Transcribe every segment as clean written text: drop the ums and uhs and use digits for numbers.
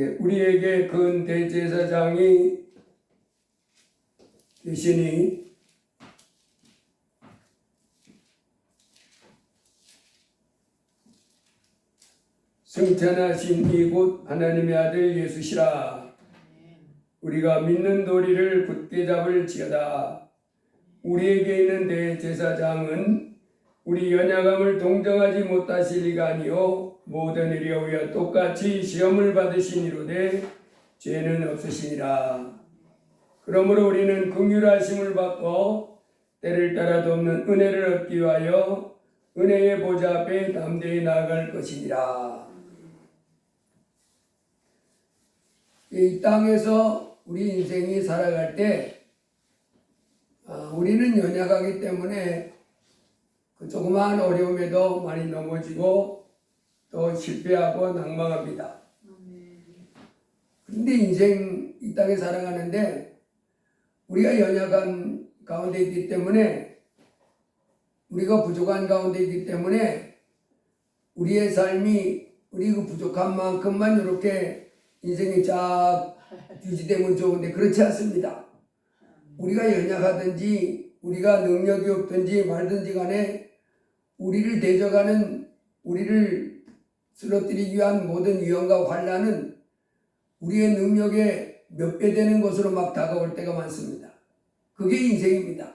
우리에게 큰 대제사장이 계시니 승천하신 이곳 하나님의 아들 예수시라. 우리가 믿는 도리를 굳게 잡을지어다. 우리에게 있는 대제사장은 우리 연약함을 동정하지 못하실 이가 아니요 모든 일에 오여 똑같이 시험을 받으시니로되 죄는 없으시니라. 그러므로 우리는 긍휼하심을 받고 때를 따라 돕는 은혜를 얻기 위하여 은혜의 보좌 앞에 담대히 나아갈 것이니라. 이 땅에서 우리 인생이 살아갈 때 우리는 연약하기 때문에 그 조그마한 어려움에도 많이 넘어지고 또 실패하고 낭망합니다. 그런데 인생 이 땅에 살아가는데 우리가 연약한 가운데 있기 때문에 우리가 부족한 가운데 있기 때문에 우리의 삶이 우리 그 부족한 만큼만 이렇게 인생이 쫙 유지되면 좋은데 그렇지 않습니다. 우리가 연약하든지 우리가 능력이 없든지 말든지 간에 우리를 대적하는 우리를 쓰러뜨리기 위한 모든 위험과 환난은 우리의 능력의 몇 배 되는 것으로 막 다가올 때가 많습니다. 그게 인생입니다.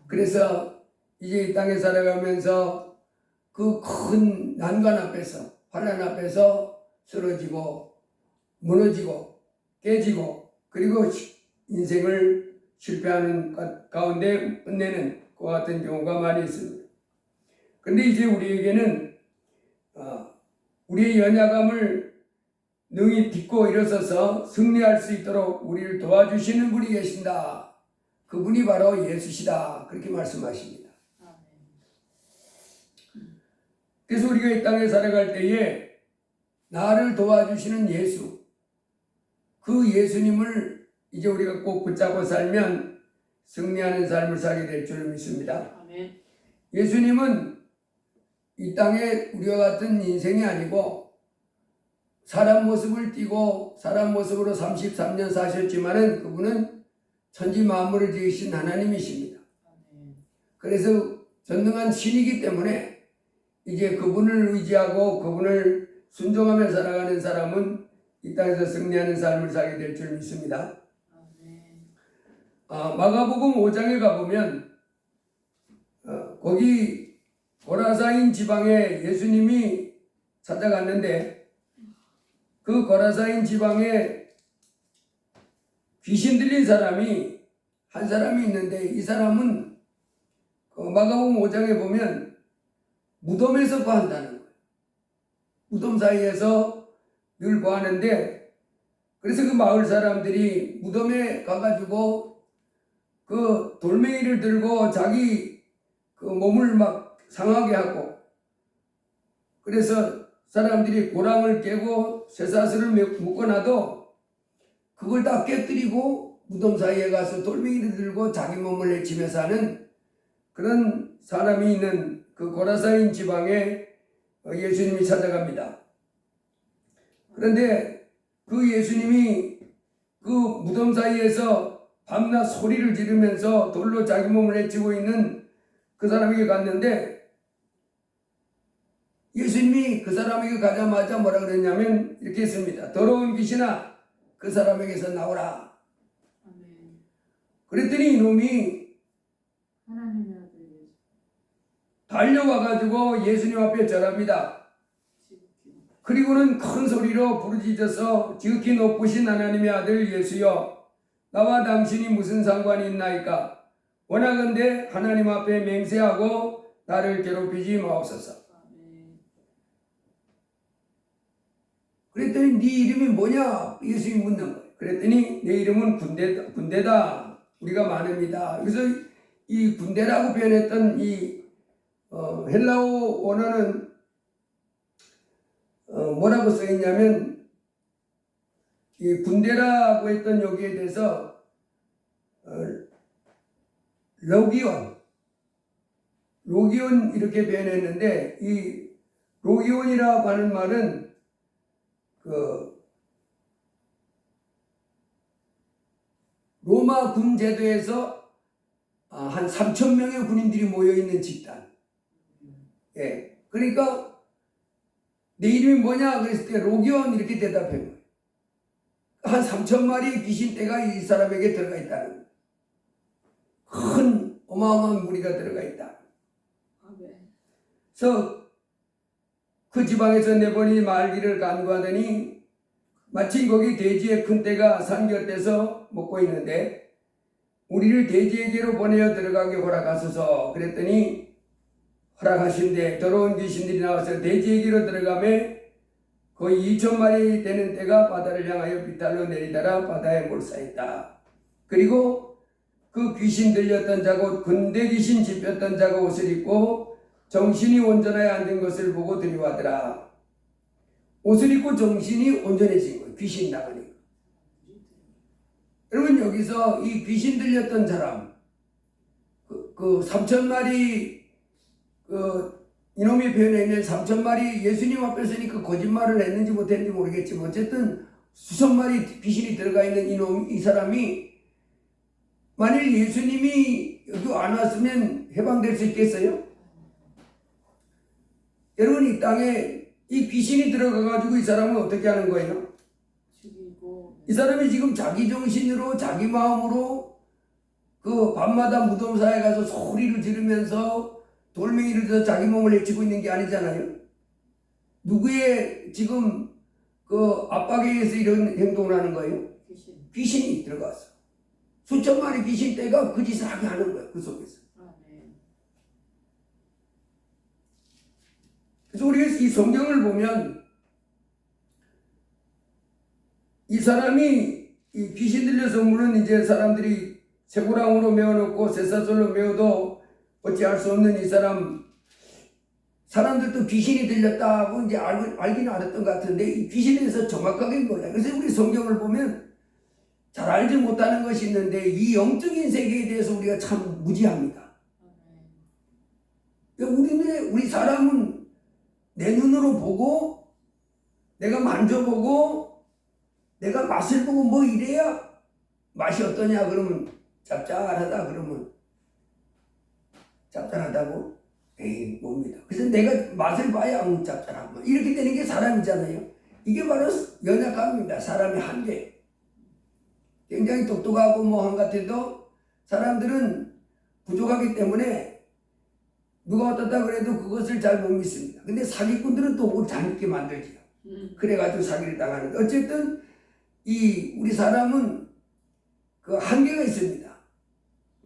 그래서 이제 이 땅에 살아가면서 그 큰 난관 앞에서 환난 앞에서 쓰러지고 무너지고 깨지고 그리고 인생을 실패하는 가운데 끝내는 그와 같은 경우가 많이 있습니다. 그런데 이제 우리에게는 우리의 연약함을 능히 딛고 일어서서 승리할 수 있도록 우리를 도와주시는 분이 계신다. 그분이 바로 예수시다. 그렇게 말씀하십니다. 그래서 우리가 이 땅에 살아갈 때에 나를 도와주시는 예수, 그 예수님을 이제 우리가 꼭 붙잡고 살면 승리하는 삶을 살게 될 줄 믿습니다. 아멘. 예수님은 이 땅에 우리와 같은 인생이 아니고 사람 모습을 띠고 사람 모습으로 33년 사셨지만은 그분은 천지 만물을 지으신 하나님이십니다. 그래서 전능한 신이기 때문에 이제 그분을 의지하고 그분을 순종하며 살아가는 사람은 이 땅에서 승리하는 삶을 살게 될 줄 믿습니다. 마가복음 5장에 가보면 거기 고라사인 지방에 예수님이 찾아갔는데 그 고라사인 지방에 귀신 들린 사람이 한 사람이 있는데 이 사람은 그 마가복음 5장에 보면 무덤에서 거한다는 거예요. 무덤 사이에서 늘 거하는데 그래서 그 마을 사람들이 무덤에 가가지고 그 돌멩이를 들고 자기 그 몸을 막 상하게 하고 그래서 사람들이 고랑을 깨고 쇠사슬을 묶어놔도 그걸 다 깨뜨리고 무덤 사이에 가서 돌멩이를 들고 자기 몸을 해치며 사는 그런 사람이 있는 그 고라사인 지방에 예수님이 찾아갑니다. 그런데 그 예수님이 그 무덤 사이에서 밤낮 소리를 지르면서 돌로 자기 몸을 해치고 있는 그 사람에게 갔는데 예수님이 그 사람에게 가자마자 뭐라 그랬냐면 이렇게 했습니다. 더러운 귀신아 그 사람에게서 나오라. 그랬더니 이놈이 달려와가지고 예수님 앞에 절합니다. 그리고는 큰 소리로 부르짖어서 지극히 높으신 하나님의 아들 예수여 나와 당신이 무슨 상관이 있나이까 원하건대 하나님 앞에 맹세하고 나를 괴롭히지 마옵소서. 그랬더니 네 이름이 뭐냐 예수님이 묻는 거예요. 그랬더니 내 이름은 군대다. 우리가 많습니다. 그래서 이 군대라고 표현했던 이 헬라어 원어는 뭐라고 써있냐면 이 군대라고 했던 여기에 대해서 로기온 이렇게 표현했는데 이 로기온이라고 하는 말은 그 로마 군 제도에서 한 3천 명의 군인들이 모여 있는 집단. 예. 그러니까 내 이름이 뭐냐 그랬을 때 로기온 이렇게 대답한 거예요. 한 3천 마리의 귀신떼가 이 사람에게 들어가 있다는 거예요. 큰 어마어마한 무리가 들어가 있다. 그래서 그 지방에서 내보니 말기를 간구하더니 마침 거기 돼지의 큰 떼가 산 곁에서 먹고 있는데 우리를 돼지에게로 보내어 들어가게 허락하소서 그랬더니 허락하신데 더러운 귀신들이 나와서 돼지에게로 들어가매 거의 2천 마리 되는 떼가 바다를 향하여 비탈로 내리다라 바다에 몰사했다. 그리고 그 귀신 들렸던 자고 근대 귀신 집혔던 자가 옷을 입고 정신이 온전하여 앉은 것을 보고 두려워하더라. 옷을 입고 정신이 온전해진 거예요. 귀신 나가니까. 여러분 여기서 이 귀신 들렸던 사람 그 3천 마리 이놈이 표현해 있는 3천 마리 예수님 앞에 서니까 거짓말을 했는지 못했는지 모르겠지만 어쨌든 수천 마리 귀신이 들어가 있는 이 사람이 만일 예수님이 여기 안 왔으면 해방될 수 있겠어요? 여러분 이 땅에 이 귀신이 들어가가지고 이 사람은 어떻게 하는 거예요? 이 사람이 지금 자기 정신으로 자기 마음으로 그 밤마다 무덤사에 가서 소리를 지르면서 돌멩이를 들어 자기 몸을 해치고 있는 게 아니잖아요. 누구의 지금 그 압박에 의해서 이런 행동을 하는 거예요? 귀신이 들어갔어. 수천 마리 귀신떼가 그 짓을 하게 하는 거예요. 그 속에서. 그래서 우리가 이 성경을 보면 이 사람이 이 귀신 들려서 물론 이제 사람들이 쇠고랑으로 메어놓고 쇠사슬로 메어도 어찌할 수 없는 이 사람들도 귀신이 들렸다고 이제 알긴 알았던 것 같은데 이 귀신에 대해서 정확하게 몰라요. 그래서 우리 성경을 보면 잘 알지 못하는 것이 있는데 이 영적인 세계에 대해서 우리가 참 무지합니다. 우리 사람은 내 눈으로 보고 내가 만져보고 내가 맛을 보고 뭐 이래야 맛이 어떠냐 그러면 짭짤하다 그러면 짭짤하다고? 에이 뭡니다. 그래서 내가 맛을 봐야 짭짤하고 이렇게 되는 게 사람이잖아요. 이게 바로 연약함입니다. 사람의 한계. 굉장히 똑똑하고 뭐 한 같아도 사람들은 부족하기 때문에 누가 어떻다 그래도 그것을 잘 못 믿습니다. 근데 사기꾼들은 또 그걸 잘 믿게 만들죠. 그래가지고 사기를 당하는데 어쨌든 우리 사람은 그 한계가 있습니다.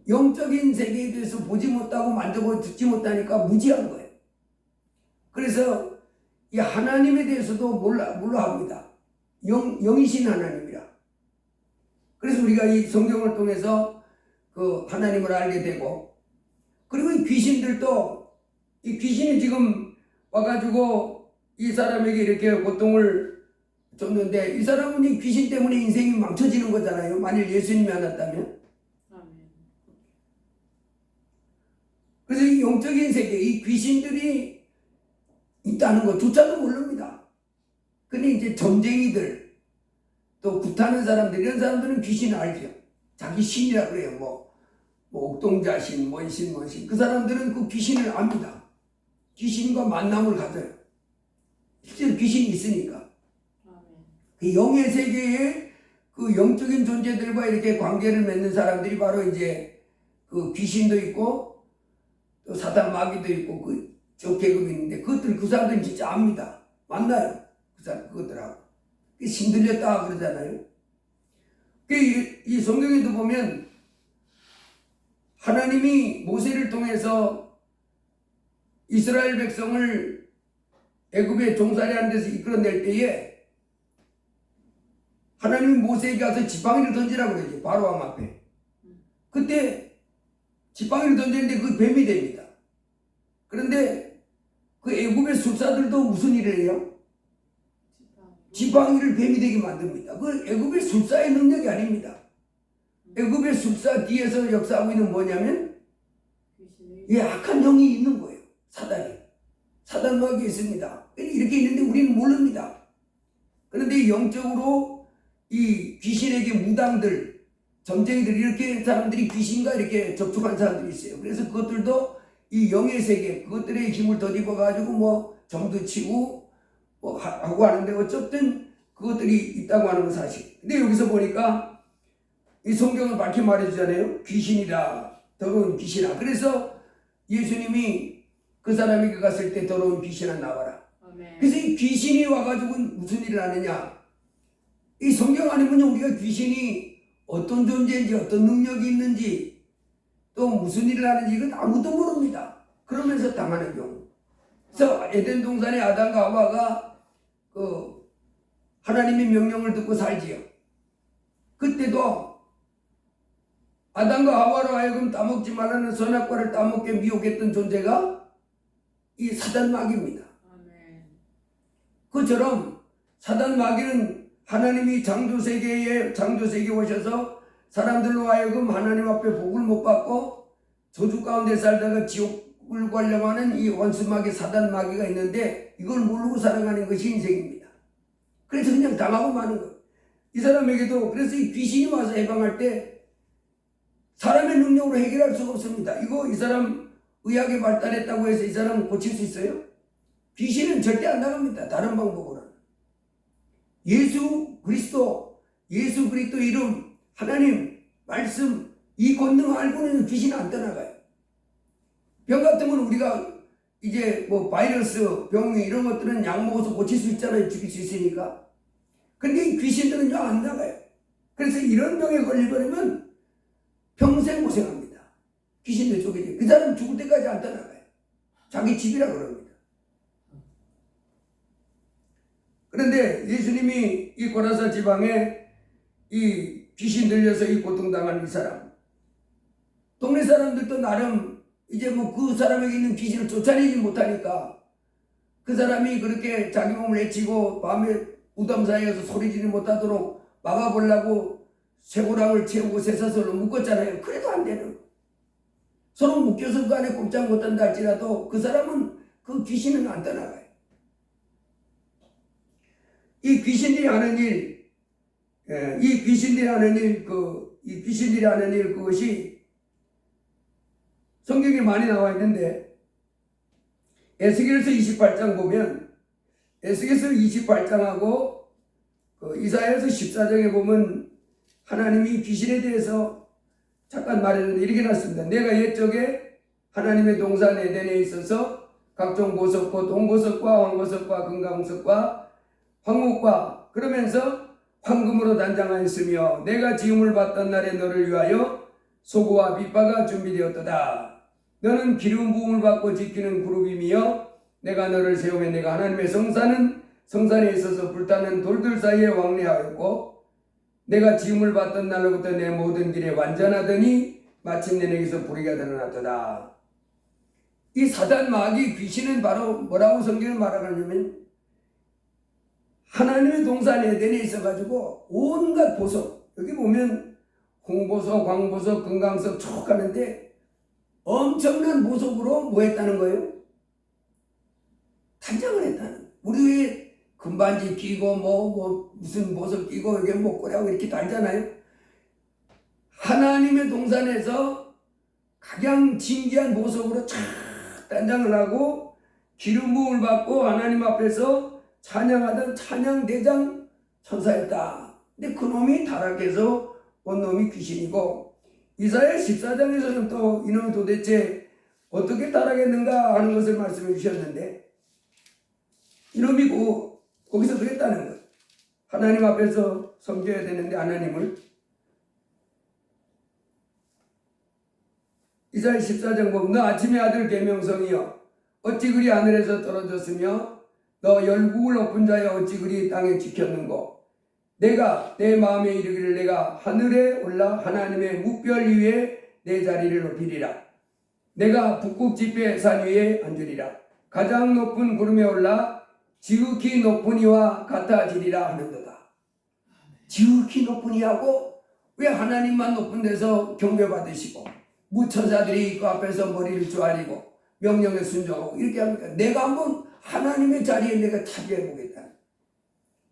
영적인 세계에 대해서 보지 못하고 만져보고 듣지 못하니까 무지한 거예요. 그래서 이 하나님에 대해서도 몰라 합니다. 영이신 하나님이라. 그래서 우리가 이 성경을 통해서 그 하나님을 알게 되고 그리고 이 귀신들도 이 귀신이 지금 와가지고 이 사람에게 이렇게 고통을 줬는데 이 사람은 이 귀신 때문에 인생이 망쳐지는 거잖아요. 만일 예수님이 안 왔다면. 그래서 이 영적인 세계, 이 귀신들이 있다는 것조차도 모릅니다. 근데 이제 점쟁이들, 또 굿하는 사람들, 이런 사람들은 귀신을 알죠. 자기 신이라 그래요. 뭐 옥동자신, 뭔신. 그 사람들은 그 귀신을 압니다. 귀신과 만남을 가져요. 실제로 귀신이 있으니까. 그 영의 세계에 그 영적인 존재들과 이렇게 관계를 맺는 사람들이 바로 이제 그 귀신도 있고 또 사단 마귀도 있고 그 적계급이 있는데 그 사람들은 진짜 압니다. 만나요. 그것들하고. 신들렸다 그러잖아요. 이 성경에도 보면 하나님이 모세를 통해서 이스라엘 백성을 애굽의 종살이하는 데서 이끌어낼 때에 하나님이 모세에게 가서 지팡이를 던지라고 그러죠. 바로왕 앞에. 그때 지팡이를 던졌는데 그 뱀이 됩니다. 그런데 그 애굽의 술사들도 무슨 일을 해요? 지팡이를 뱀이 되게 만듭니다. 그 애굽의 술사의 능력이 아닙니다. 애굽의 술사 뒤에서 역사하고 있는 뭐냐면 악한 영이 있는 거예요. 사단 마귀가 있습니다. 이렇게 있는데 우리는 모릅니다. 그런데 영적으로 이 귀신에게 무당들 점쟁이들 이렇게 사람들이 귀신과 이렇게 접촉한 사람들이 있어요. 그래서 그것들도 이 영의 세계 그것들의 힘을 덧입어 가지고 뭐 점도 치고 뭐 하고 하는데 어쨌든 그것들이 있다고 하는 건 사실. 근데 여기서 보니까 이 성경을 밝히 말해주잖아요. 귀신이다. 더러운 귀신아. 그래서 예수님이 그 사람에게 갔을 때 더러운 귀신아 나와라. 아멘. 그래서 이 귀신이 와가지고 무슨 일을 하느냐. 이 성경 아니면 우리가 귀신이 어떤 존재인지 어떤 능력이 있는지 또 무슨 일을 하는지 이건 아무도 모릅니다. 그러면서 당하는 경우. 그래서 에덴 동산의 아담과 하와가 그 하나님의 명령을 듣고 살지요. 그때도 아담과 하와로 하여금 따먹지 말라는 선악과를 따먹게 미혹했던 존재가 이 사단 마귀입니다. 그처럼 사단 마귀는 하나님이 창조세계에 오셔서 사람들로 하여금 하나님 앞에 복을 못 받고 저주 가운데 살다가 지옥을 가려고 하는 이 원수마귀 사단 마귀가 있는데 이걸 모르고 살아가는 것이 인생입니다. 그래서 그냥 당하고 마는 거예요. 이 사람에게도 그래서 이 귀신이 와서 해방할 때 사람의 능력으로 해결할 수가 없습니다. 이거 이 사람 의학이 발달했다고 해서 이 사람은 고칠 수 있어요? 귀신은 절대 안 나갑니다. 다른 방법으로는. 예수 그리스도 이름, 하나님, 말씀, 이 권능을 알고는 귀신은 안 떠나가요. 병 같은 건 우리가 이제 뭐 바이러스, 병이 이런 것들은 약 먹어서 고칠 수 있잖아요. 죽일 수 있으니까. 근데 이 귀신들은요, 안 나가요. 그래서 이런 병에 걸려버리면 평생 고생합니다. 귀신들 쪽에. 그 사람 죽을 때까지 안 떠나가요. 자기 집이라 그럽니다. 그런데 예수님이 이 고라사 지방에 이 귀신 들려서 이 고통당한 이 사람, 동네 사람들도 나름 이제 뭐 그 사람에게 있는 귀신을 쫓아내지 못하니까 그 사람이 그렇게 자기 몸을 해치고 밤에 무덤 사이에서 소리지를 못하도록 막아보려고 쇠고랑을 채우고 쇠사슬로 묶었잖아요. 그래도 안 되는. 서로 묶여서 그 안에 꼼짝 못한다 할지라도 그 사람은 그 귀신은 안 떠나가요. 이 귀신들이 하는 일, 이 귀신들이 하는 일, 그것이 성경에 많이 나와 있는데, 에스겔서 28장 보면, 에스겔서 28장하고 이사야서 14장에 보면 하나님이 귀신에 대해서 잠깐 말해줬는데 이렇게 났습니다. 내가 옛적에 하나님의 동산 에덴에 있어서 각종 보석과 동보석과 황보석과 금강석과 황목과 그러면서 황금으로 단장하였으며 내가 지음을 받던 날에 너를 위하여 소고와 빗바가 준비되었도다. 너는 기름 부음을 받고 지키는 그룹이며 내가 너를 세우며 내가 하나님의 성산에 있어서 불타는 돌들 사이에 왕래하였고 내가 지음을 받던 날로부터 내 모든 길에 완전하더니 마침내 내게서 불의가 드러났도다. 이 사단 마귀 귀신은 바로 뭐라고 성경에 말하냐면 하나님의 동산 에덴에 있어가지고 온갖 보석, 여기 보면 홍보석, 황보석, 금강석 쭉 가는데 엄청난 보석으로 뭐 했다는 거예요? 단장을 했다는. 우리 왜 금반지 끼고 무슨 보석 끼고 여기 목걸이하고 이렇게 달잖아요. 하나님의 동산에서 가장 진귀한 보석으로 쫙 단장을 하고 기름 부음을 받고 하나님 앞에서 찬양하던 찬양대장 천사였다. 근데 그 놈이 타락해서 온 놈이 귀신이고 이사야 14장에서는 또 이놈이 도대체 어떻게 타락했는가 하는 것을 말씀해 주셨는데 이놈이 거기서 그랬다는 거예요. 하나님 앞에서 섬겨야 되는데 하나님을 이사야 14장 보면 너 아침의 아들 계명성이여 어찌 그리 하늘에서 떨어졌으며 너 열국을 엎은 자여 어찌 그리 땅에 지켰는고 내가 내 마음에 이르기를 내가 하늘에 올라 하나님의 묵별 위에 내 자리를 높이리라. 내가 북극 지폐 산 위에 앉으리라. 가장 높은 구름에 올라 지극히 높은 이와 같아지리라 하는도다. 지극히 높은 이하고 왜 하나님만 높은 데서 경배받으시고 무처자들이 그 앞에서 머리를 조아리고 명령에 순종하고 이렇게 합니까? 내가 한번 하나님의 자리에 내가 차지해 보겠다.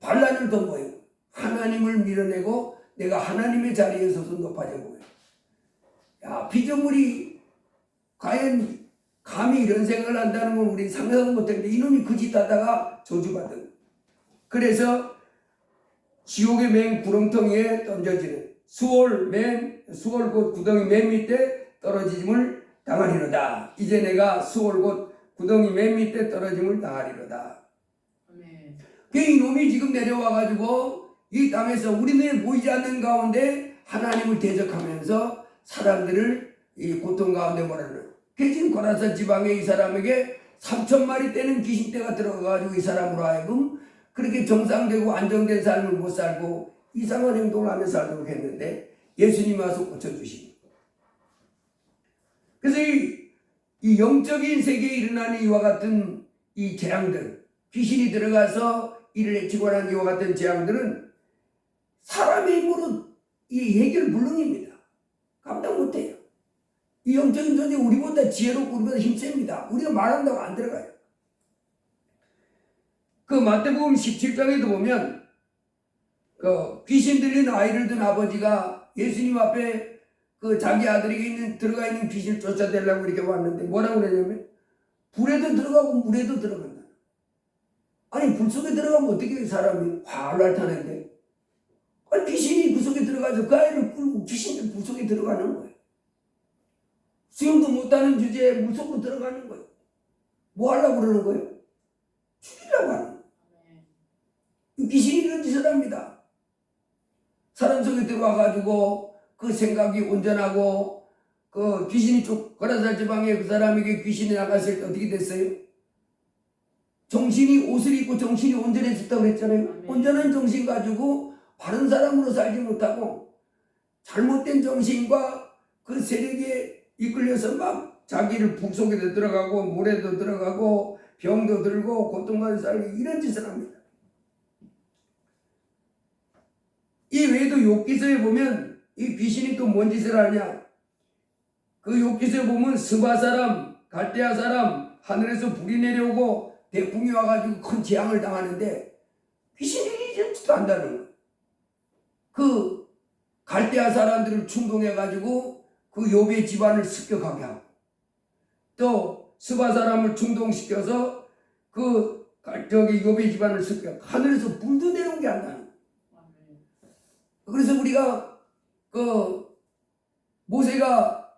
반란을 더 모이고 하나님을 밀어내고 내가 하나님의 자리에 서서 높아져 보여. 야, 피조물이 과연 감히 이런 생각을 한다는 건 우리 상상도 못했는데 이놈이 그 짓 하다가 저주받은. 그래서 지옥의 맨 구렁텅이에 던져지는 수월 곧 구덩이 맨 밑에 떨어짐을 당하리로다. 이제 내가 수월 곧 구덩이 맨 밑에 떨어짐을 당하리로다. 그 이놈이 지금 내려와가지고 이 땅에서 우리 눈에 보이지 않는 가운데 하나님을 대적하면서 사람들을 이 고통 가운데 몰아넣는. 그 지금 고라사 지방의 이 사람에게 3,000마리 떼는 귀신떼가 들어가가지고 이 사람으로 하여금 그렇게 정상되고 안정된 삶을 못 살고 이상한 행동을 하며 살도록 했는데 예수님이 와서 고쳐주시니. 그래서 이 영적인 세계에 일어나는 이와 같은 이 재앙들, 귀신이 들어가서 이를 해치고 하는 이와 같은 재앙들은 사람의 힘으로 이 해결 불능입니다. 감당 못해요. 이 영적인 존재 우리보다 지혜롭고 우리보다 힘셉니다. 우리가 말한다고 안 들어가요. 그 마태복음 17장에도 보면 그 귀신 들린 아이를 둔 아버지가 예수님 앞에 그 자기 아들에게 들어가 있는 귀신을 쫓아내려고 이렇게 왔는데 뭐라고 그러냐면 불에도 들어가고 물에도 들어간다. 아니 불 속에 들어가면 어떻게 사람이 화를 나타내는데 아니 귀신이 그 속에 들어가서 그 아이를 끌고 귀신이 불 속에 들어가는 거예요. 수영도 못하는 주제에 물 속으로 들어가는 거예요. 뭐 하려고 그러는 거예요? 죽이려고 하는 거예요. 귀신이 이런 짓을 합니다. 사람 속에 들어와가지고 그 생각이 온전하고 그 귀신이 쭉 고라사 지방에 그 사람에게 귀신이 나갔을 때 어떻게 됐어요? 정신이 옷을 입고 정신이 온전해졌다고 그랬잖아요. 온전한 정신 가지고 바른 사람으로 살지 못하고 잘못된 정신과 그 세력에 이끌려서 막 자기를 불 속에도 들어가고 물에도 들어가고 병도 들고 고통받는 살고 이런 짓을 합니다. 이 외에도 욥기서에 보면 이 귀신이 또 뭔 짓을 하냐. 그 욥기서에 보면 스바 사람, 갈대아 사람 하늘에서 불이 내려오고 대풍이 와가지고 큰 재앙을 당하는데 귀신이 이런 짓도 한다는 거예요. 그 갈대아 사람들을 충동해가지고 그 욥의 집안을 습격하게 하고 또 스바 사람을 충동시켜서 욥의 집안을 습격 하늘에서 불도 내려오게 한다는 거예요. 그래서 우리가 그 모세가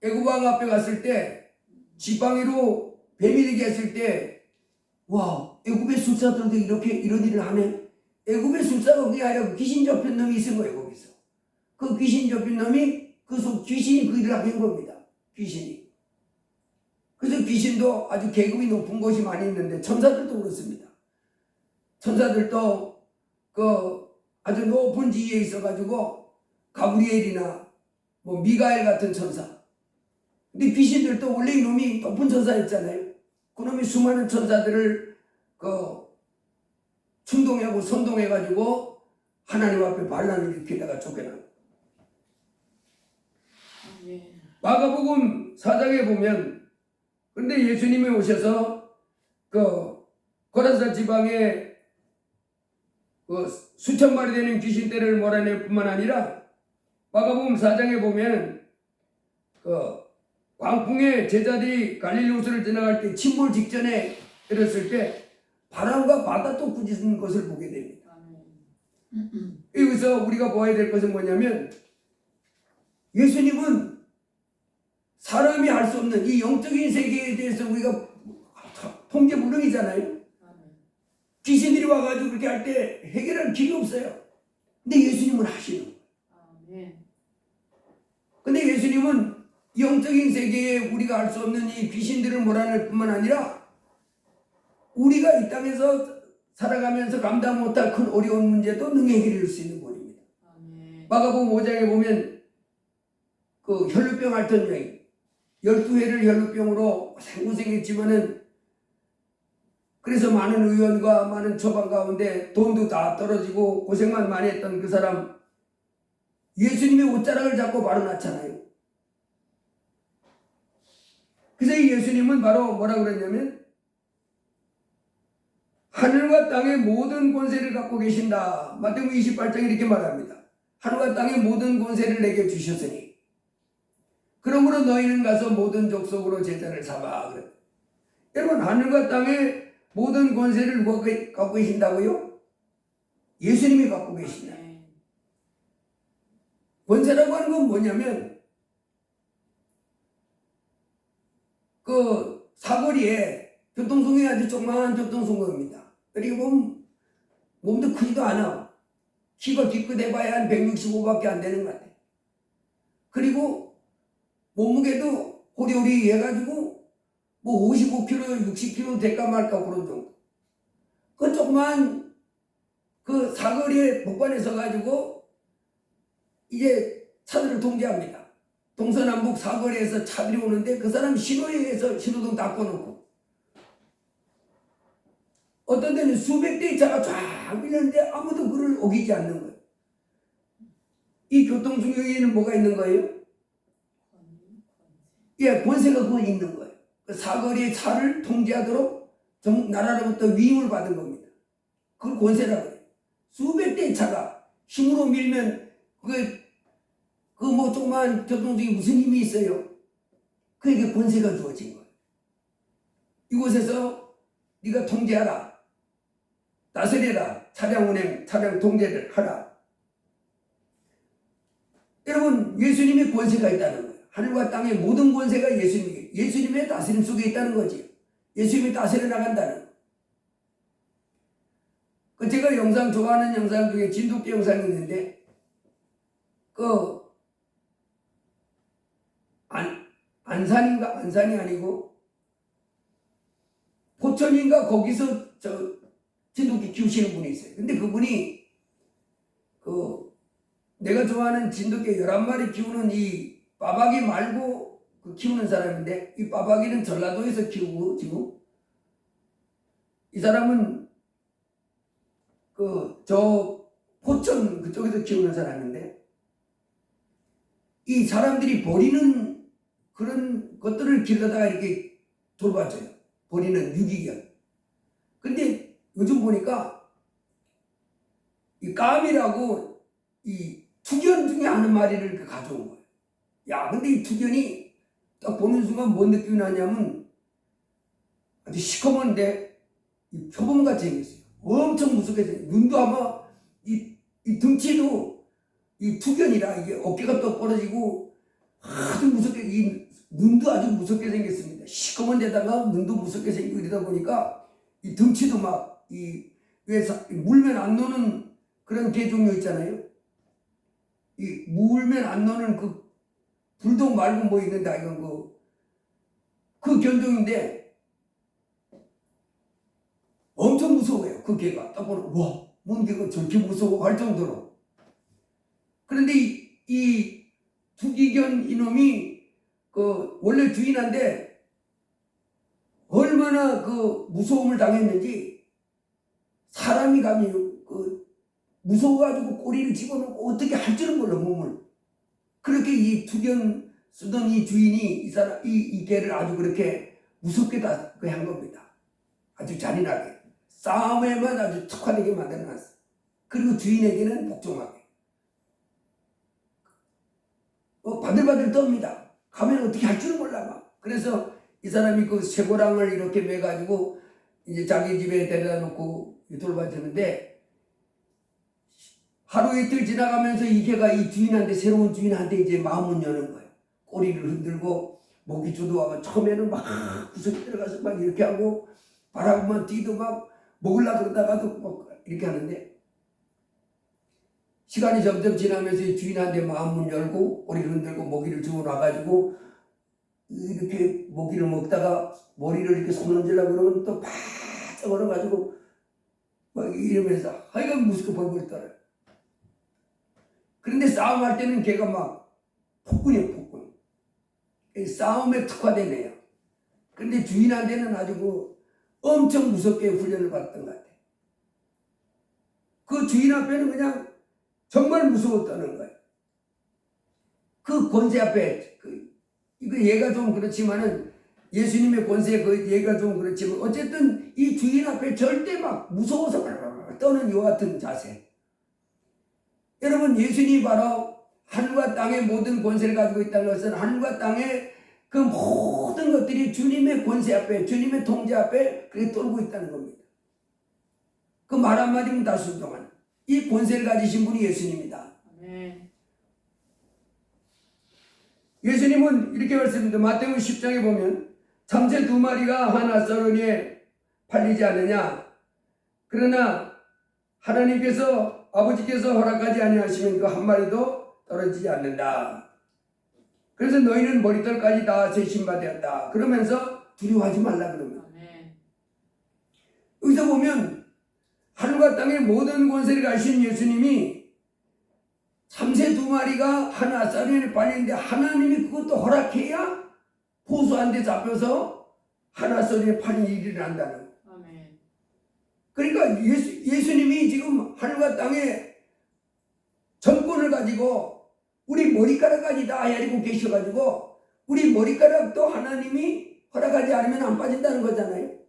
애굽 왕 앞에 갔을 때 지팡이로 뱀이 되게 했을 때 와 애굽의 술사들도 이렇게 이런 일을 하네. 애굽의 술사가 그게 아니라 귀신 잡힌 놈이 있은 거예요. 거기서 그 귀신 잡힌 놈이 귀신이 그 일을 하는 겁니다. 귀신이. 그래서 귀신도 아주 계급이 높은 곳이 많이 있는데 천사들도 그렇습니다. 천사들도 그 아주 높은 지위에 있어가지고 가브리엘이나 뭐 미가엘 같은 천사. 근데 귀신들도 원래 이놈이 높은 천사였잖아요. 그놈이 수많은 천사들을 충동하고 선동해가지고 하나님 앞에 반란을 일으키다가 쫓겨나고. 마가복음 4장에 보면 근데 예수님이 오셔서 고라사 지방에 수천 마리 되는 귀신떼를 몰아낼 뿐만 아니라 마가복음 4장에 보면 광풍의 제자들이 갈릴리 호수를 지나갈 때 침몰 직전에 이랬을 때 바람과 바다도 꾸짖는 것을 보게 됩니다. 여기서 우리가 보아야 될 것은 뭐냐면 예수님은 사람이 할 수 없는 이 영적인 세계에 대해서 우리가 통제불능이잖아요. 귀신들이 와가지고 그렇게 할 때 해결할 길이 없어요. 근데 예수님은 하시는 거예요. 근데 예수님은 영적인 세계에 우리가 할 수 없는 이 귀신들을 몰아낼 뿐만 아니라 우리가 이 땅에서 살아가면서 감당 못할 큰 어려운 문제도 능히 해결해 줄 수 있는 분입니다. 마가복음 5장에 보면 그 혈루병 앓던 여인 12회를 혈루병으로 고생했지만은 그래서 많은 의원과 많은 처방 가운데 돈도 다 떨어지고 고생만 많이 했던 그 사람 예수님의 옷자락을 잡고 바로 낫잖아요. 그래서 이 예수님은 바로 뭐라 그랬냐면 하늘과 땅의 모든 권세를 갖고 계신다. 마태복음 28장에 이렇게 말합니다. 하늘과 땅의 모든 권세를 내게 주셨으니 그러므로 너희는 가서 모든 족속으로 제자를 삼아. 그래. 여러분, 하늘과 땅의 모든 권세를 누가 갖고 계신다고요? 예수님이 갖고 계시냐. 권세라고 하는 건 뭐냐면 그 사거리에 교통수경이 아주 조그마한 교통수경입니다. 그리고 보면 몸도 크지도 않아. 키가 기껏해봐야 한 165밖에 안 되는 것 같아. 그리고 몸무게도 호리호리 해가지고 뭐 55kg, 60kg 될까 말까 그런 정도. 그 조그만 그 사거리에 복관에 서가지고 이제 차들을 통제합니다. 동서남북 사거리에서 차들이 오는데 그 사람 신호에 의해서 신호등 다 꺼놓고 어떤 데는 수백 대의 차가 쫙 밀렸는데 아무도 그를 어기지 않는 거예요. 이 교통수경에는 뭐가 있는 거예요? 예, 권세가 그거 있는 거예요. 그 사거리의 차를 통제하도록 나라로부터 위임을 받은 겁니다. 그걸 권세라고 해요. 수백 대의 차가 힘으로 밀면 그 뭐 조그만 교통수경이 무슨 힘이 있어요? 그에게 권세가 주어진 거예요. 이곳에서 네가 통제하라. 다스려라. 차량 운행, 차량 통제를 하라. 여러분, 예수님의 권세가 있다는 거예요. 하늘과 땅의 모든 권세가 예수님의 다스림 속에 있다는 거지. 예수님이 다스려 나간다는 거. 제가 영상 좋아하는 영상 중에 진돗개 영상이 있는데 안산이 아니고 포천인가 거기서 진돗개 키우시는 분이 있어요. 근데 그분이 내가 좋아하는 진돗개 11마리 키우는 이 빠박이 말고 키우는 사람인데 이 빠박이는 전라도에서 키우고 지금 이 사람은 저 포천 그쪽에서 키우는 사람인데 이 사람들이 버리는 그런 것들을 길러다가 이렇게 돌봐줘요. 버리는 유기견. 근데 요즘 보니까 이 까미라고 이 투견 중에 한 마리를 가져온 거예요. 야, 근데 이 투견이 딱 보는 순간 뭔 느낌이 나냐면 아주 시커먼데 이 표범같이 생겼어요. 엄청 무섭게 생겼어요. 눈도 아마 이 등치도 이 투견이라 이게 어깨가 또 부러지고 아주 무섭게 이 눈도 아주 무섭게 생겼습니다. 시커먼 데다가 눈도 무섭게 생기고 이러다 보니까 이 등치도 막 왜 물면 안 노는 그런 개 종류 있잖아요. 이 물면 안 노는 그 불독 말고 뭐 있는데 이건 그 견종인데 엄청 무서워요. 그 개가 딱 보면 와, 뭔 개가 저렇게 무서워 할 정도로. 그런데 이 투기견 이놈이 원래 주인한테 얼마나 무서움을 당했는지 사람이 감히 무서워가지고 꼬리를 집어넣고 어떻게 할 줄은 몰라 몸을. 그렇게 이 투견 쓰던 이 주인이 이 개를 아주 그렇게 무섭게 다 한 겁니다. 아주 잔인하게 싸움에만 아주 특화되게 만들어놨어. 그리고 주인에게는 복종하게. 바들바들 떱니다. 가면 어떻게 할 줄은 몰라 막. 그래서 이 사람이 그 쇠고랑을 이렇게 매가지고 이제 자기 집에 데려다 놓고 돌봐주는데 하루 이틀 지나가면서 이 개가 이 주인한테 새로운 주인한테 이제 마음을 여는 거예요. 꼬리를 흔들고 목이 조도하고 처음에는 막 구석에 들어가서 막 이렇게 하고 바라보면 뒤도 막 먹으려고 그러다가도 막 이렇게 하는데 시간이 점점 지나면서 이 주인한테 마음을 열고 꼬리를 흔들고 먹이를 주워 놔가지고 이렇게 먹이를 먹다가 머리를 이렇게 손흔들려고 그러면 또 바짝 얼어가지고 막 이러면서 하여간 무섭게 벌벌 떨어요. 그런데 싸움할 때는 걔가 막 폭군이에요, 폭군. 싸움에 특화된 애야. 그런데 주인한테는 아주 엄청 무섭게 훈련을 받았던 것 같아. 그 주인 앞에는 그냥 정말 무서웠다는 거예요. 그 권세 앞에 이거 얘가 좀 그렇지만은 예수님의 권세 얘가 좀 그렇지만 어쨌든 이 주인 앞에 절대 막 무서워서 떠는 요 같은 자세. 여러분, 예수님이 바로 하늘과 땅의 모든 권세를 가지고 있다는 것은 하늘과 땅의 그 모든 것들이 주님의 권세 앞에, 주님의 통제 앞에 그렇게 떨고 있다는 겁니다. 그 말 한마디면 다 순종하는 이 권세를 가지신 분이 예수님입니다. 예수님은 이렇게 말씀합니다. 마태복음 10장에 보면 참새 2마리가 하나 썰어니에 팔리지 않느냐. 그러나 하나님께서 아버지께서 허락하지 아니하시면 그 한 마리도 떨어지지 않는다. 그래서 너희는 머리털까지 다 세심받았다. 그러면서 두려워하지 말라 그러면. 여기서 보면 하늘과 땅의 모든 권세를 가신 예수님이 참새 2마리가 하나 썰어니에 팔리는데 하나님이 그것도 허락해야 보수한테 잡혀서 하나 썰어니에 팔린 일이 일어난다는 거예요. 그러니까 예수님이 지금 하늘과 땅의 전권을 가지고 우리 머리카락까지 다 헤아리고 계셔가지고 우리 머리카락도 하나님이 허락하지 않으면 안 빠진다는 거잖아요.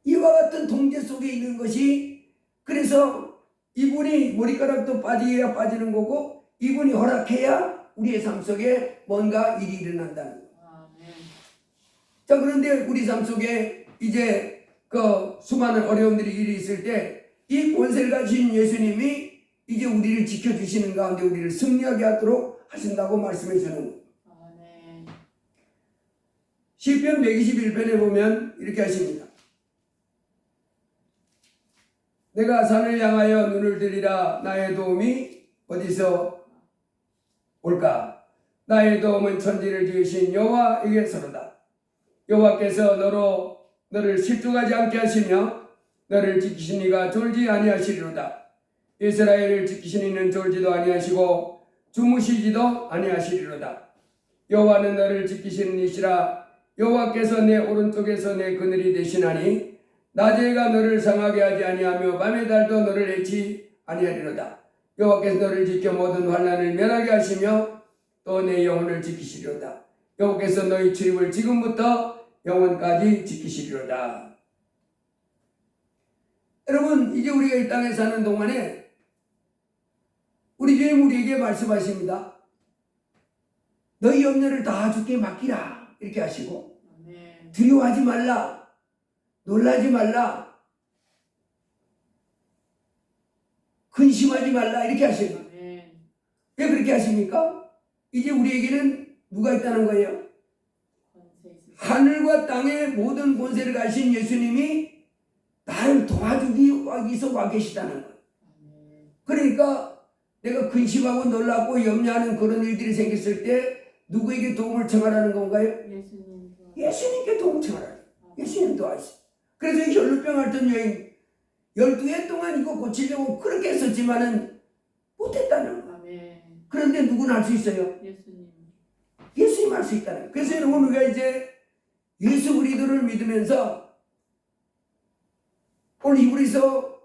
이와 같은 통제 속에 있는 것이, 그래서 이분이 머리카락도 빠져야 빠지는 거고 이분이 허락해야 우리의 삶 속에 뭔가 일이 일어난다는 거예요. 자, 그런데 우리 삶 속에 이제 그 수많은 어려움들이 일이 있을 때 이 권세를 가진 예수님이 이제 우리를 지켜주시는 가운데 우리를 승리하게 하도록 하신다고 말씀해 주는 거예요. 시편 121편에 보면 이렇게 하십니다. 내가 산을 향하여 눈을 들이라. 나의 도움이 어디서 올까? 나의 도움은 천지를 지으신 여호와에게서로다. 여호와께서 너를 실족하지 않게 하시며 너를 지키신 이가 졸지 아니하시리로다. 이스라엘을 지키신 이는 졸지도 아니하시고 주무시지도 아니하시리로다. 여호와는 너를 지키시는 이시라. 여호와께서 내 오른쪽에서 내 그늘이 되시나니 낮에 해가 너를 상하게 하지 아니하며 밤의 달도 너를 해치 아니하리로다. 여호와께서 너를 지켜 모든 환난을 면하게 하시며 또 내 영혼을 지키시리로다. 여호와께서 너희 출입을 지금부터 영원까지 지키시리로다. 여러분, 이제 우리가 이 땅에 사는 동안에 우리 주님 우리에게 말씀하십니다. 너희 염려를 다 주께 맡기라 이렇게 하시고, 두려워하지 말라, 놀라지 말라, 근심하지 말라 이렇게 하십니다. 왜 그렇게 하십니까? 이제 우리에게는 누가 있다는 거예요? 하늘과 땅의 모든 권세를 가신 예수님이 나를 도와주기 위해서 와 계시다는 거예요. 그러니까 내가 근심하고 놀라고 염려하는 그런 일들이 생겼을 때 누구에게 도움을 청하라는 건가요? 예수님께 도움을 청하라는 거예요. 예수님 도와주세요. 그래서 이 혈루병 앓던 여인 12해 동안 이거 고치려고 그렇게 했었지만은 못했다는 거예요. 그런데 누구는 할 수 있어요? 예수님 할 수 있다는 거예요. 그래서 여러분, 우리가 이제 예수 그리스도를 믿으면서 오늘 히브리서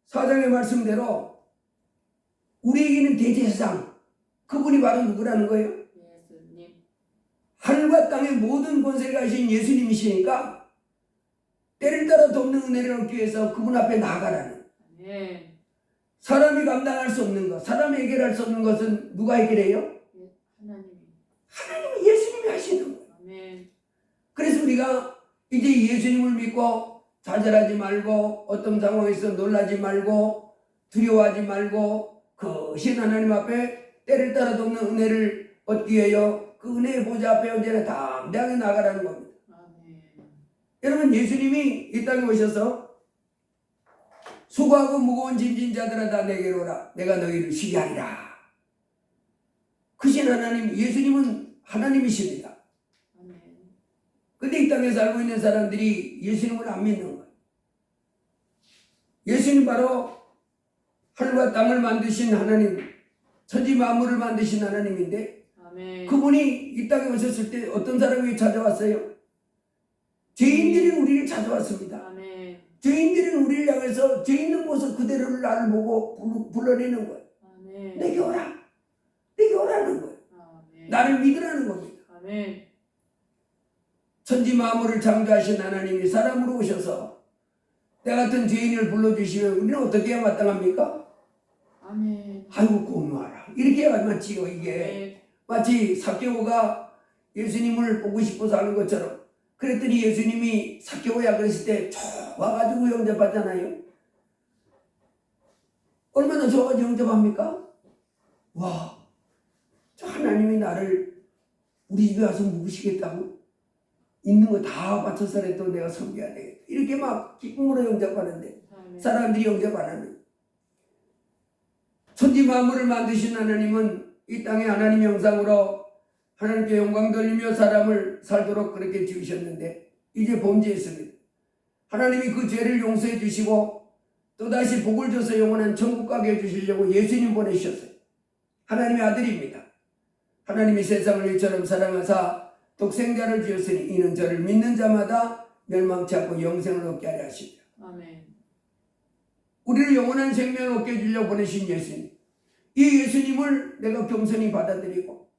4장의 말씀대로 우리에게는 대제사장, 그분이 바로 누구라는 거예요? 예수님. 하늘과 땅의 모든 권세를 가신 예수님이시니까 때를 따라 돕는 은혜를 얻기 위해서 그분 앞에 나아가라는. 사람이 감당할 수 없는 것, 사람이 해결할 수 없는 것은 누가 해결해요? 하나님이, 예수님이 하시는 거예요. 그래서 우리가 이제 예수님을 믿고 좌절하지 말고 어떤 상황에서 놀라지 말고 두려워하지 말고 그 신 하나님 앞에 때를 따라 돕는 은혜를 얻기 위하여 그 은혜의 보좌 앞에 언제나 담대하게 나가라는 겁니다. 여러분, 예수님이 이 땅에 오셔서 수고하고 무거운 짐진 자들아 다 내게로 오라. 내가 너희를 쉬게 하리라. 그 신 하나님, 예수님은 하나님이십니다. 근데 이 땅에 살고 있는 사람들이 예수님을 안 믿는 거예요. 예수님 바로 하늘과 땅을 만드신 하나님, 천지 만물을 만드신 하나님인데, 그분이 이 땅에 오셨을 때 어떤 사람이 찾아왔어요? 죄인들이 우리를 찾아왔습니다. 죄인들은 우리를 향해서 죄 있는 모습 그대로를 나를 보고 불러내는 거예요. 내게 오라. 내게 오라는 거예요. 나를 믿으라는 겁니다. 천지 만물을 창조하신 하나님이 사람으로 오셔서 때 같은 죄인을 불러주시면 우리는 어떻게 해야 마땅합니까? 아멘. 아이고 고마워라. 이렇게 마치요. 이게 네. 마치 삭개오가 예수님을 보고 싶어서 하는 것처럼, 그랬더니 예수님이 삭개오야 그랬을 때 좋아가지고 영접하잖아요. 얼마나 좋아가지고 영접합니까? 와, 저 하나님이 나를 우리 집에 와서 묵으시겠다고? 있는 거 다 바쳐서라도 내가 섬겨야 되겠다. 이렇게 막 기쁨으로 영접하는데 아멘. 사람들이 영접 안 하는. 천지 만물을 만드신 하나님은 이 땅에 하나님 형상으로 하나님께 영광 돌리며 사람을 살도록 그렇게 지으셨는데 이제 범죄했습니다. 하나님이 그 죄를 용서해 주시고 또다시 복을 줘서 영원한 천국 가게 해주시려고 예수님 보내주셨어요. 하나님의 아들입니다. 하나님이 세상을 이처럼 사랑하사 독생자를 주셨으니 이는 저를 믿는 자마다 멸망치 않고 영생을 얻게 하려 하십니다. 아멘. 우리를 영원한 생명을 얻게 해주려고 보내신 예수님. 이 예수님을 내가 겸손히 받아들이고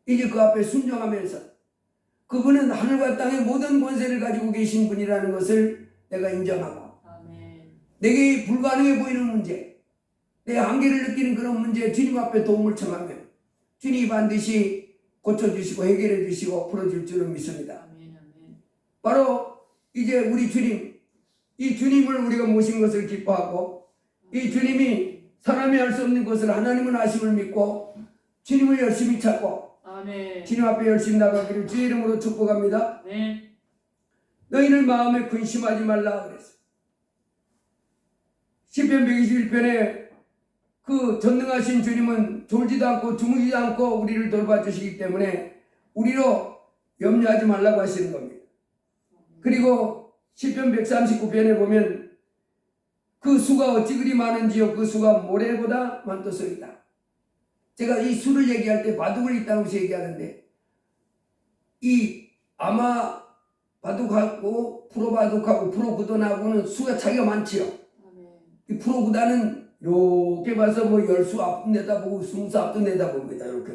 이제 그 앞에 순종하면서 그분은 하늘과 땅의 모든 권세를 가지고 계신 분이라는 것을 내가 인정하고, 아멘. 내게 불가능해 보이는 문제, 내 한계를 느끼는 그런 문제에 주님 앞에 도움을 청하면 주님이 반드시 고쳐주시고 해결해 주시고 풀어줄 줄을 믿습니다. 아멘. 아멘. 바로 이제 우리 주님, 이 주님을 우리가 모신 것을 기뻐하고 이 주님이 사람이 할 수 없는 것을 하나님은 하심을 믿고 주님을 열심히 찾고 아멘. 주님 앞에 열심히 나가기를 주의 이름으로 축복합니다. 네. 너희는 마음에 근심하지 말라 그랬어요. 시편 121편에 그 전능하신 주님은 졸지도 않고 주무지도 않고 우리를 돌봐주시기 때문에 우리로 염려하지 말라고 하시는 겁니다. 그리고 시편 139편에 보면 그 수가 어찌 그리 많은지요 그 수가 모래보다 많도소이다. 제가 이 수를 얘기할 때 바둑을 있다고 해서 얘기하는데 이 아마 바둑하고 프로 바둑하고 프로 구단하고는 수가 차이가 많지요. 아멘. 이 프로 구단은 이렇게 봐서 뭐 10수 앞도 내다보고 20수 앞도 내다봅니다. 이렇게.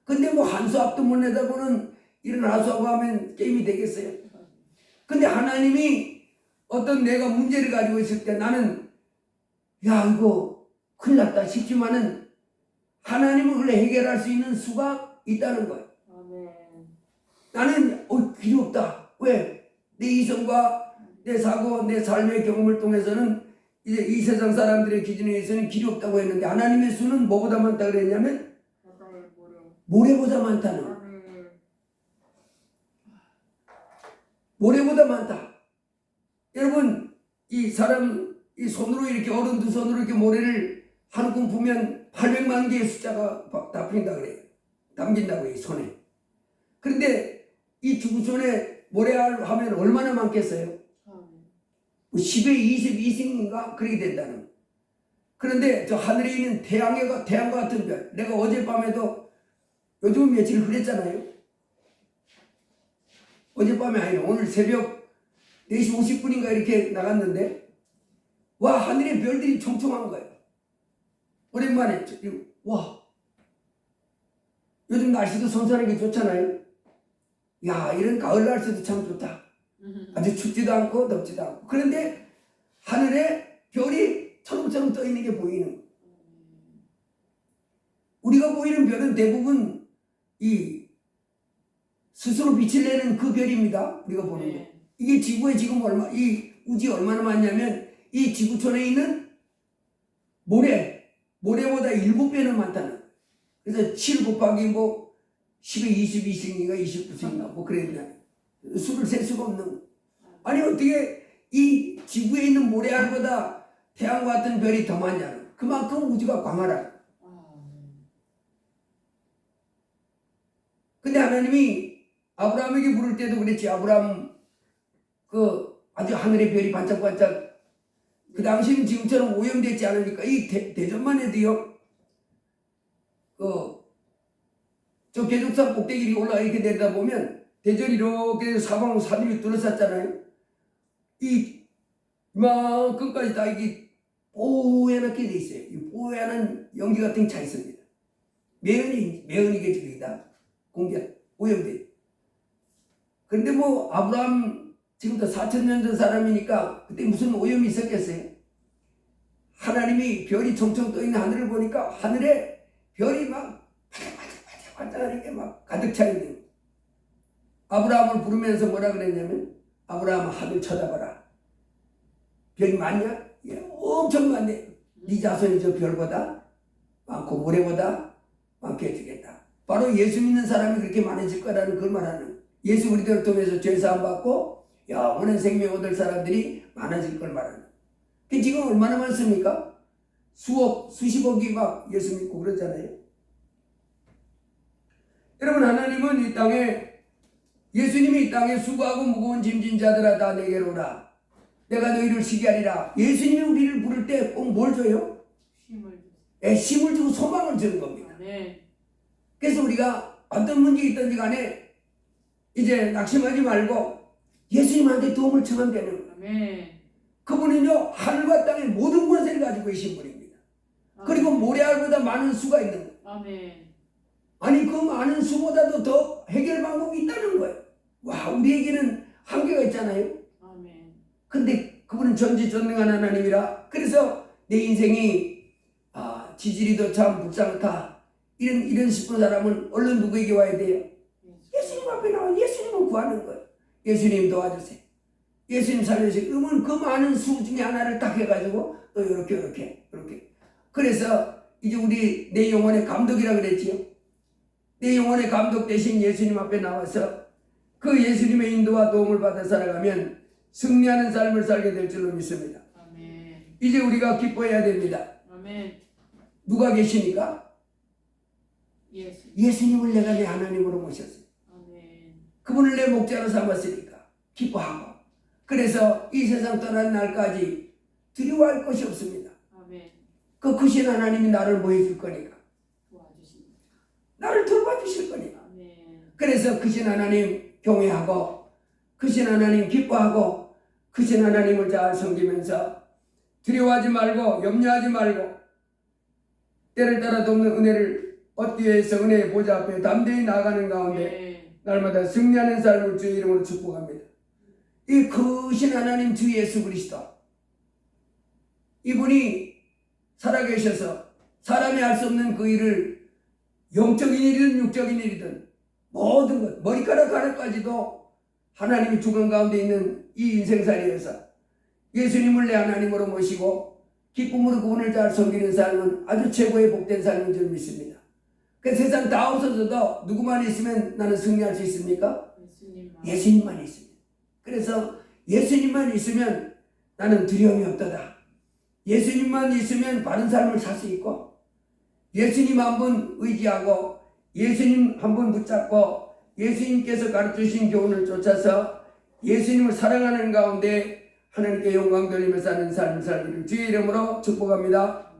근데 뭐 한 수 앞도 못 내다보는 이런 하수하고 하면 게임이 되겠어요? 근데 하나님이 어떤 내가 문제를 가지고 있을 때 나는 야 이거 큰일 났다 싶지만은 하나님은 원래 해결할 수 있는 수가 있다는 거예요. 아멘. 나는 필요 없다. 왜? 내 이성과 내 사고 내 삶의 경험을 통해서는 이제 이 세상 사람들의 기준에 의해서는 길이 없다고 했는데 하나님의 수는 뭐보다 많다 그랬냐면 모래보다 많다는 거예요. 아멘. 모래보다 많다. 여러분 이 사람 이 손으로 이렇게 어른 두 손으로 이렇게 모래를 한 줌 부면 800만 개의 숫자가 담긴다 그래요. 담긴다고 그래요. 손에. 그런데 이 두 손에 모래알 하면 얼마나 많겠어요? 10의 22승인가 그렇게 된다는 거예요. 그런데 저 하늘에 있는 태양과 같은 별, 내가 어젯밤에도 요즘 며칠 그랬잖아요. 어젯밤에 아니라 오늘 새벽 4시 50분인가 이렇게 나갔는데 와 하늘에 별들이 총총한 거예요. 오랜만에 와 요즘 날씨도 선선하게 좋잖아요. 야 이런 가을 날씨도 참 좋다. 아주 춥지도 않고 덥지도 않고. 그런데 하늘에 별이 초록초록 떠 있는 게 보이는 거예요. 우리가 보이는 별은 대부분 이 스스로 빛을 내는 그 별입니다. 우리가 보는 거. 이게 지구에 지금 이 우주에 얼마나 많냐면 이 지구촌에 있는 모래보다 7배는 많다는 거예요. 그래서 7 곱하기 뭐 10에 22승인가 29승인가 뭐 그랬냐. 수를 셀 수가 없는 거예요. 아니 어떻게 이 지구에 있는 모래알보다 태양과 같은 별이 더 많냐는 거예요. 그만큼 우주가 광활하다. 근데 하나님이 아브라함에게 물을 때도 그랬지. 아브라함 그 아주 하늘의 별이 반짝반짝. 그 당시는 지금처럼 오염되지 않으니까 이 대전만 해도요. 저 계족산 꼭대기를 올라가 이렇게 내리다 보면 대전이 이렇게 사방으로 산들이 둘러쌌잖아요. 이만큼까지 다 이게 뽀얗게 돼 있어요. 이 뽀얀한 연기 같은 게 차 있습니다. 매연이겠지 그게 다 공개 오염돼. 그런데 뭐 아브라함 지금부터 4,000년 전 사람이니까 그때 무슨 오염이 있었겠어요? 하나님이 별이 총총 떠 있는 하늘을 보니까 하늘에 별이 막 반짝반짝하게 막 가득 차 있는 거예요. 아브라함을 부르면서 뭐라 그랬냐면, 아브라함아 하늘 쳐다봐라. 별이 많냐? 예, 엄청 많네. 네 자손이 저 별보다 많고 모래보다 많게 해주겠다. 바로 예수 믿는 사람이 그렇게 많아질 거라는 그걸 말하는, 예수 그리스도를 통해서 죄사함 받고 영원한 생명 얻을 사람들이 많아질 걸 말하는. 그 지금 얼마나 많습니까? 수억, 수십억이 막 예수 믿고 그러잖아요. 여러분, 하나님은 이 땅에, 예수님이 이 땅에 수고하고 무거운 짐진 자들아 다 내게로 오라. 내가 너희를 쉬게 하리라. 예수님이 우리를 부를 때 꼭 뭘 줘요? 힘을 주고 소망을 주는 겁니다. 네. 그래서 우리가 어떤 문제 있든지 간에 이제 낙심하지 말고 예수님한테 도움을 청하면 되는 거예요. 네. 그분은요, 하늘과 땅의 모든 권세를 가지고 계신 분입니다. 그리고 모래알보다 많은 수가 있는 거예요. 아멘. 아니, 그 많은 수보다도 더 해결 방법이 있다는 거예요. 와, 우리에게는 한계가 있잖아요. 아멘. 근데 그분은 전지전능한 하나님이라. 그래서 내 인생이 지질이 더 참 불쌍하다, 이런 싶은 사람은 얼른 누구에게 와야 돼요? 예수님 앞에 나와 예수님을 구하는 거예요. 예수님 도와주세요. 예수님 살려주세요. 그러면 그 많은 수 중에 하나를 딱 해가지고 또 이렇게. 그래서 이제 우리 내 영혼의 감독이라 그랬지요. 내 영혼의 감독 대신 예수님 앞에 나와서 그 예수님의 인도와 도움을 받아 살아가면 승리하는 삶을 살게 될 줄로 믿습니다. 아멘. 이제 우리가 기뻐해야 됩니다. 아멘. 누가 계시니까? 예수. 예수님을 내가 내 하나님으로 모셨어요. 아멘. 그분을 내 목자로 삼았으니까 기뻐하고, 그래서 이 세상 떠난 날까지 두려워할 것이 없습니다. 아멘. 그 크신 하나님이 나를 보여줄 거니까, 도와주십니다. 나를 돌봐주실 거니까. 아멘. 그래서 크신 하나님 경외하고, 크신 하나님 기뻐하고, 크신 하나님을 잘 섬기면서 두려워하지 말고 염려하지 말고 때를 따라 돕는 은혜를 얻기 위해서 은혜의 보좌 앞에 담대히 나아가는 가운데 날마다 승리하는 삶을 주의 이름으로 축복합니다. 이 크신 하나님 주 예수 그리스도, 이분이 살아계셔서 사람이 할 수 없는 그 일을, 영적인 일이든 육적인 일이든 모든 것, 머리카락 하나까지도 하나님이 주권 가운데 있는 이 인생살이에서 예수님을 내 하나님으로 모시고 기쁨으로 그분을 잘 섬기는 삶은 아주 최고의 복된 삶인 줄 믿습니다. 그 세상 다 없어져도 누구만 있으면 나는 승리할 수 있습니까? 예수님만 있습니다. 그래서 예수님만 있으면 나는 두려움이 없도다. 예수님만 있으면 바른 삶을 살 수 있고, 예수님 한 분 의지하고 예수님 한 분 붙잡고 예수님께서 가르치신 교훈을 쫓아서 예수님을 사랑하는 가운데 하나님께 영광 돌리며 사는 삶을 살기를 주의 이름으로 축복합니다.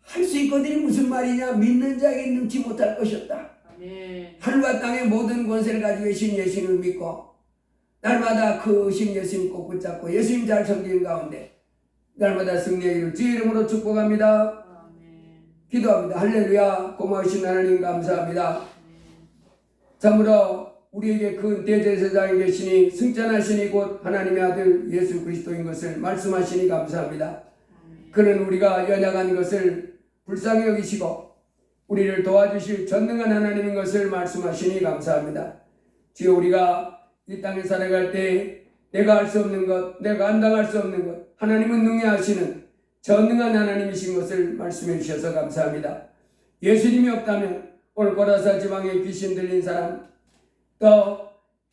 할 수 있거든이 무슨 말이냐? 믿는 자에게 능치 못할 것이 없다. 하늘과 땅의 모든 권세를 가지고 계신 예수님을 믿고 날마다 크신 예수님 꼭 붙잡고 예수님 잘 섬기는 가운데 날마다 승리하기를 주의 이름으로 축복합니다. 기도합니다. 할렐루야. 고마우신 하나님 감사합니다. 참으로 우리에게 큰 대제사장이 계시니 승천하시니 곧 하나님의 아들 예수 그리스도인 것을 말씀하시니 감사합니다. 그는 우리가 연약한 것을 불쌍히 여기시고 우리를 도와주실 전능한 하나님인 것을 말씀하시니 감사합니다. 주여, 우리가 이 땅에 살아갈 때 내가 할 수 없는 것, 내가 감당할 수 없는 것, 하나님은 능히 하시는 전능한 하나님이신 것을 말씀해 주셔서 감사합니다. 예수님이 없다면 오늘 고라사 지방에 귀신 들린 사람, 또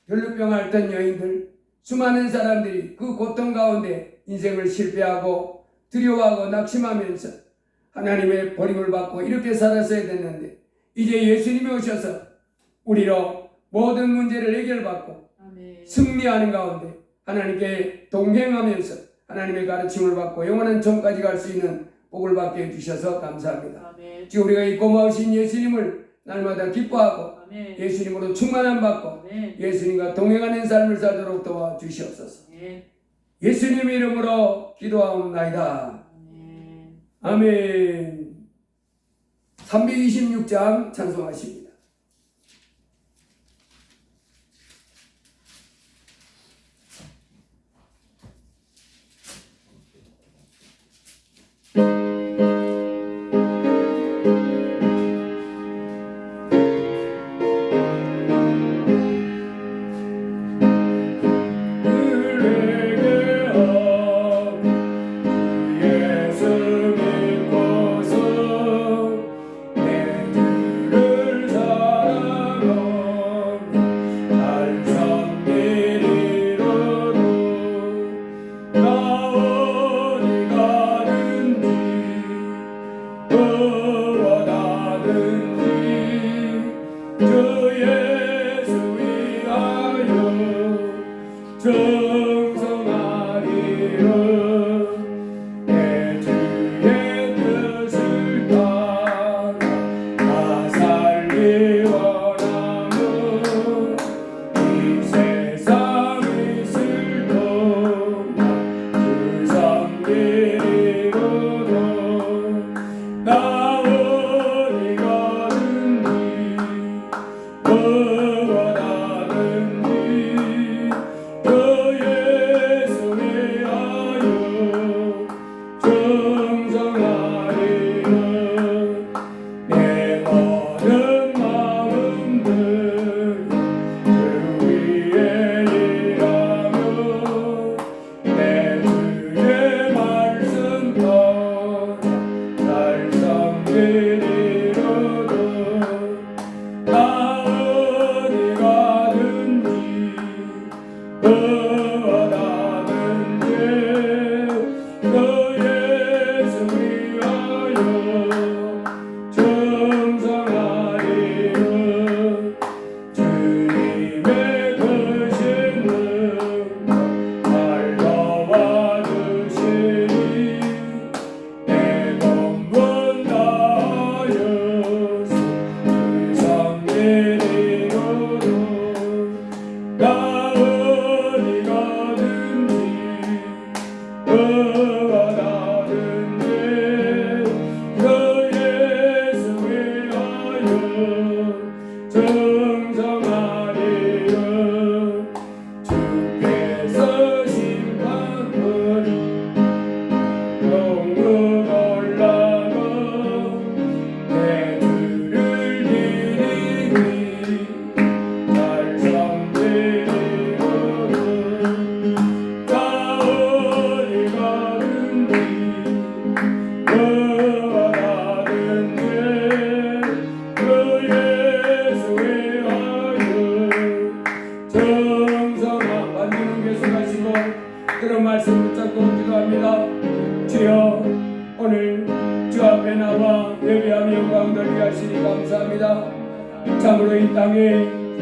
혈루병 앓던 여인들, 수많은 사람들이 그 고통 가운데 인생을 실패하고 두려워하고 낙심하면서 하나님의 버림을 받고 이렇게 살았어야 됐는데, 이제 예수님이 오셔서 우리로 모든 문제를 해결받고 승리하는 가운데 하나님께 동행하면서 하나님의 가르침을 받고 영원한 종까지 갈 수 있는 복을 받게 해주셔서 감사합니다. 지금 우리가 이 고마우신 예수님을 날마다 기뻐하고 예수님으로 충만함 받고 예수님과 동행하는 삶을 살도록 도와주시옵소서. 예수님 이름으로 기도하옵나이다. 아멘. 326장 찬송하십니다. 감사합니다. 참으로 이 땅에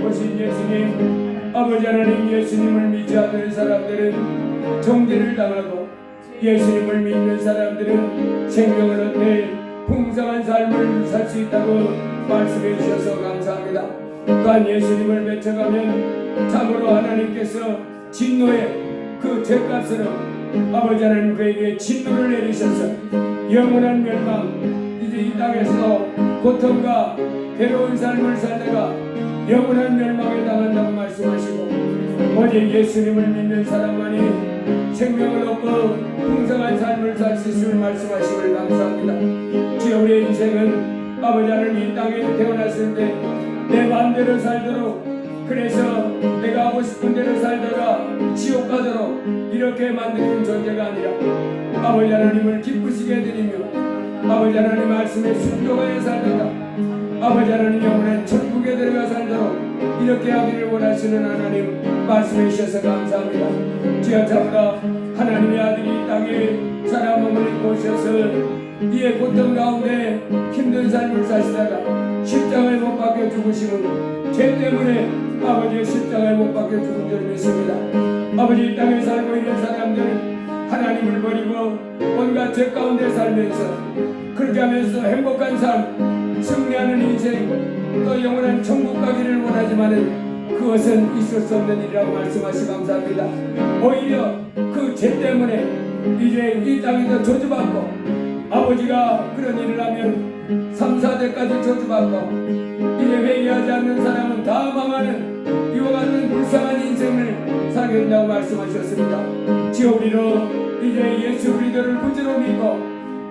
오신 예수님, 아버지 하나님, 예수님을 믿지 않는 사람들은 정죄를 당하고 예수님을 믿는 사람들은 생명을 얻되 풍성한 삶을 살 수 있다고 말씀해 주셔서 감사합니다. 또한 예수님을 외쳐가면 참으로 하나님께서 진노의 그 죄값으로 아버지 하나님 그에게 진노를 내리셔서 영원한 멸망, 이제 이 땅에서 고통과 괴로운 삶을 살다가 영원한 멸망에 당한다고 말씀하시고 오직 예수님을 믿는 사람만이 생명을 얻고 풍성한 삶을 살 수 있음을 말씀하심을 감사합니다. 주여, 우리의 인생은 아버지 하나님 이 땅에 태어났을 때 내 마음대로 살도록, 그래서 내가 하고 싶은 대로 살다가 지옥 가도록 이렇게 만드는 존재가 아니라 아버지 하나님을 기쁘시게 해드리며 아버지 하나님 말씀에 순종하여 살다가 아버지 하나님 영원한 천국에 들어가 살도록 이렇게 하기를 원하시는 하나님 말씀해 주셔서 감사합니다. 주여, 참으로 하나님의 아들이 이 땅에 사람 몸을 입고 오셔서 이의 고통 가운데 힘든 삶을 사시다가 십자가에 못 박혀 죽으시는 죄 때문에 아버지의 십자가에 못 박혀 죽은 줄 믿습니다. 아버지, 이 땅에 살고 있는 사람들은 하나님을 버리고 온갖 죄 가운데 살면서 그렇게 하면서 행복한 삶, 승리하는 인생, 또 영원한 천국 가기를 원하지만은 그것은 있을 수 없는 일이라고 말씀하시 감사합니다. 오히려 그 죄 때문에 이제 이 땅에서 저주받고 아버지가 그런 일을 하면 3, 4대까지 저주받고 이제 회개하지 않는 사람은 다 망하는 이와 같은 불쌍한 인생을 살게 된다고 말씀하셨습니다. 지옥이로 이제 예수 그리스도를 구주로 믿고